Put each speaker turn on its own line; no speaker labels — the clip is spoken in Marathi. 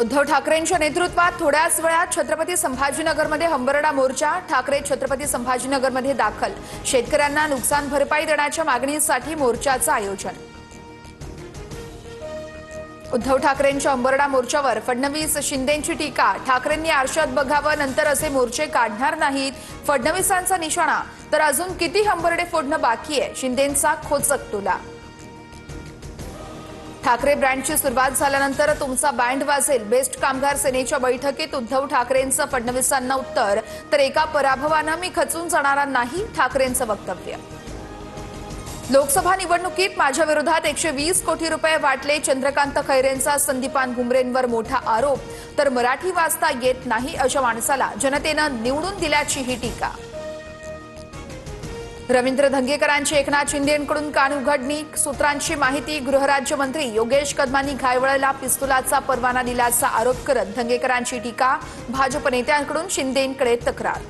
उद्धव ठाकरेंच्या नेतृत्वात थोड्याच वेळात छत्रपती संभाजीनगरमध्ये हंबरडा मोर्चा. ठाकरे छत्रपती संभाजीनगरमध्ये दाखल. शेतकऱ्यांना नुकसान भरपाई देण्याच्या मागणीसाठी मोर्चाचं आयोजन. उद्धव ठाकरेंच्या हंबरडा मोर्चावर फडणवीस शिंदेंची टीका. ठाकरेंनी आरशात बघावं, नंतर असे मोर्चे काढणार नाहीत. फडणवीसांचा निशाणा. तर अजून किती हंबरडे फोडणं बाकी आहे, शिंदेंचा खोचक टोला. ठाकरे ब्रँडची सुरुवात झाल्यानंतर तुमचा बँड वाजेल. बेस्ट कामगार सेनेच्या बैठकीत उद्धव ठाकरेंचं फडणवीसांना उत्तर. तर एका पराभवानं मी खचून जाणार नाही, ठाकरेंचं वक्तव्य. लोकसभा निवडणुकीत माझ्या विरोधात 120 कोटी रुपये वाटले. चंद्रकांत खैरेंचा संदीपान भुमरेंवर मोठा आरोप. तर मराठी वाचता येत नाही अशा माणसाला जनतेनं निवडून दिल्याची ही टीका. रवींद्र धंगेकरांची एकनाथ शिंदेंकडून कानउघडणी. सूत्रांची माहिती. गृहराज्यमंत्री योगेश कदमांनी घायवळला पिस्तुलाचा परवाना दिल्याचा आरोप करत धंगेकरांची टीका. भाजप नेत्यांकडून शिंदेंकडे तक्रार.